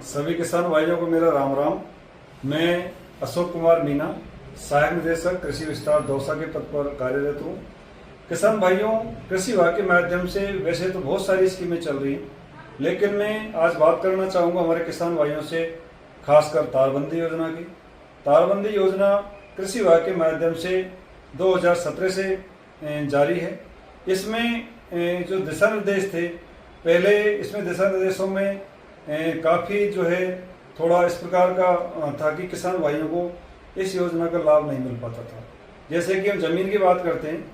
सभी किसान भाइयों को मेरा राम राम। मैं अशोक कुमार मीना, सहायक निदेशक कृषि विस्तार दौसा के पद पर कार्यरत हूँ। किसान भाइयों, कृषि विभाग के माध्यम से वैसे तो बहुत सारी स्कीमें चल रही हैं, लेकिन मैं आज बात करना चाहूँगा हमारे किसान भाइयों से, खासकर तारबंदी योजना की। तारबंदी योजना कृषि विभाग के माध्यम से 2017 से जारी है। इसमें जो दिशा निर्देश थे, पहले इसमें दिशा निर्देशों में काफ़ी जो है थोड़ा इस प्रकार का था कि किसान भाइयों को इस योजना का लाभ नहीं मिल पाता था। जैसे कि हम जमीन की बात करते हैं,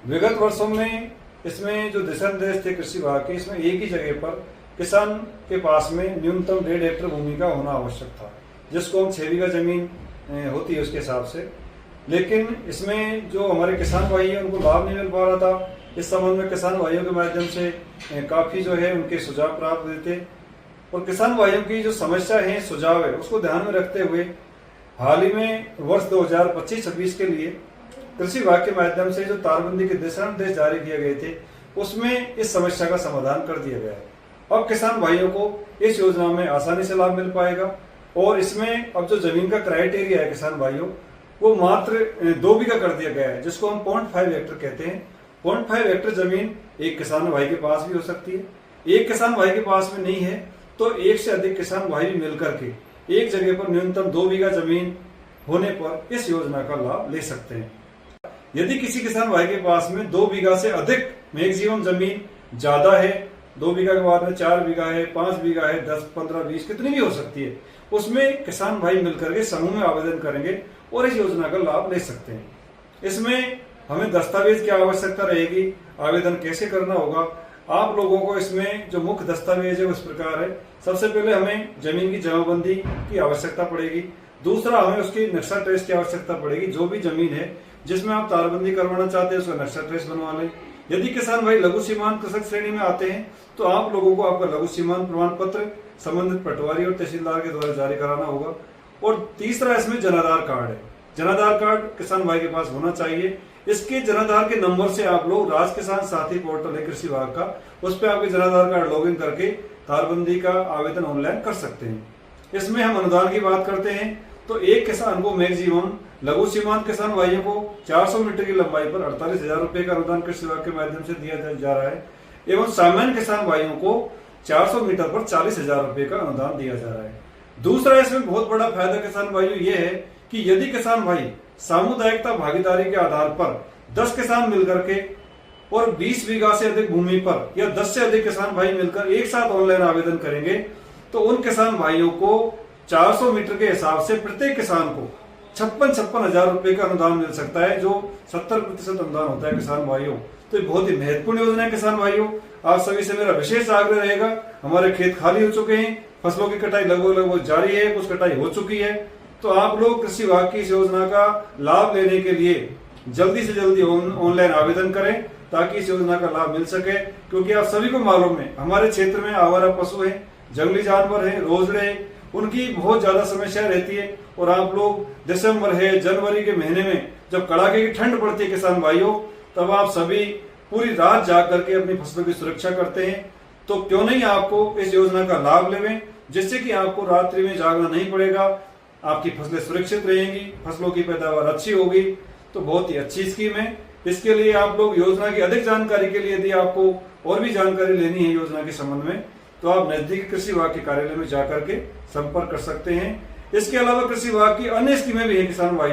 विगत वर्षों में इसमें जो दिशा निर्देश थे कृषि विभाग के, इसमें एक ही जगह पर किसान के पास में न्यूनतम 1.5 हेक्टेयर भूमि का होना आवश्यक था, जिसको हम 6 बीघा जमीन होती है उसके हिसाब से। लेकिन इसमें जो हमारे किसान भाई हैं उनको लाभ नहीं मिल पा रहा था। इस संबंध में किसान भाइयों के माध्यम से काफ़ी जो है उनके सुझाव प्राप्त हुए थे, और किसान भाइयों की जो समस्या है, सुझाव है, उसको ध्यान में रखते हुए हाल ही में वर्ष 2025-26 के लिए कृषि विभाग के माध्यम से जो तारबंदी के दिशा निर्देश जारी किए गए थे, उसमें इस समस्या का समाधान कर दिया गया है। अब किसान भाइयों को इस योजना में आसानी से लाभ मिल पाएगा, और इसमें अब जो जमीन का क्राइटेरिया है किसान भाइयों, वो मात्र 2 बीघा कर दिया गया है, जिसको हम 0.5 हेक्टेयर कहते हैं। 0.5 हेक्टेयर जमीन एक किसान भाई के पास भी हो सकती है। एक किसान भाई के पास में नहीं है तो एक से अधिक किसान भाई भी मिलकर के एक जगह पर न्यूनतम 2 बीघा जमीन होने पर इस योजना का लाभ ले सकते हैं। यदि किसी किसान भाई के पास में 2 बीघा से अधिक मैक्सिमम जमीन ज्यादा है, 2 बीघा के बाद में 4 बीघा है, 5 बीघा है, 10, 15, 20 कितनी भी हो सकती है, उसमें किसान भाई मिलकर के समूह में आवेदन करेंगे और इस योजना का लाभ ले सकते हैं। इसमें हमें दस्तावेज की आवश्यकता रहेगी, आवेदन कैसे करना होगा आप लोगों को। इसमें जो मुख्य दस्तावेज है उस प्रकार है। सबसे पहले हमें जमीन की जमाबंदी की आवश्यकता पड़ेगी। दूसरा, हमें उसकी नक्शा ट्रेस की आवश्यकता पड़ेगी। जो भी जमीन है जिसमें आप तारबंदी करवाना चाहते हैं उसका नक्शा ट्रेस बनवा लें। यदि किसान भाई लघु सीमांत कृषक श्रेणी में आते हैं तो आप लोगों को आपका लघु सीमांत प्रमाण पत्र संबंधित पटवारी और तहसीलदार के द्वारा जारी कराना होगा। और तीसरा, इसमें जनाधार कार्ड है। जनाधार कार्ड किसान भाई के पास होना चाहिए। इसके जनाधार के नंबर से आप लोग राज किसान साथी पोर्टल है कृषि विभाग का, उस पर आपके जनाधार कार्ड लॉगिन करके तारबंदी का आवेदन ऑनलाइन कर सकते हैं। इसमें हम अनुदान की बात करते हैं तो एक किसान को मैक्सिमम, लघु सीमांत किसान भाइयों को 400 मीटर की लंबाई पर 48,000 रुपए का अनुदान कृषि विभाग के माध्यम से दिया जा रहा है, एवं सामान्य किसान भाइयों को 400 मीटर पर 40,000 रुपए का अनुदान दिया जा रहा है। दूसरा, इसमें बहुत बड़ा फायदा किसान भाइयों ये है कि यदि किसान भाई सामुदायिकता भागीदारी के आधार पर 10 किसान मिलकर के और 20 बीघा से अधिक भूमि पर या 10 से अधिक किसान भाई मिलकर एक साथ ऑनलाइन आवेदन करेंगे तो उन किसान भाइयों को 400 मीटर के हिसाब से प्रत्येक किसान को 56,000 रुपए का अनुदान मिल सकता है, जो 70% अनुदान होता है किसान भाइयों। तो ये बहुत ही महत्वपूर्ण योजना है किसान भाइयों। आप सभी से मेरा विशेष आग्रह रहेगा, हमारे खेत खाली हो चुके हैं, फसलों की कटाई लगभग जारी है, कुछ कटाई हो चुकी है, तो आप लोग कृषि विभाग की इस योजना का लाभ लेने के लिए जल्दी से जल्दी ऑनलाइन आवेदन करें ताकि इस योजना का लाभ मिल सके। क्योंकि आप सभी को मालूम है, हमारे क्षेत्र में आवारा पशु हैं, जंगली जानवर हैं, रोजड़े, उनकी बहुत ज्यादा समस्या रहती है। और आप लोग दिसंबर है, जनवरी के महीने में जब कड़ाके की ठंड पड़ती है किसान भाइयों, तब आप सभी पूरी रात जाग करके अपनी फसलों की सुरक्षा करते हैं। तो क्यों नहीं आपको इस योजना का लाभ लेवें, जिससे कि आपको रात्रि में जागना नहीं पड़ेगा, आपकी फसलें सुरक्षित रहेंगी, फसलों की पैदावार अच्छी होगी। तो बहुत ही अच्छी स्कीम है। इसके लिए आप लोग योजना की अधिक जानकारी के लिए, यदि आपको और भी जानकारी लेनी है योजना के संबंध में, तो आप नजदीकी कृषि विभाग के कार्यालय में जाकर के संपर्क कर सकते हैं। इसके अलावा कृषि विभाग की अन्य स्कीमें भी है किसान भाई।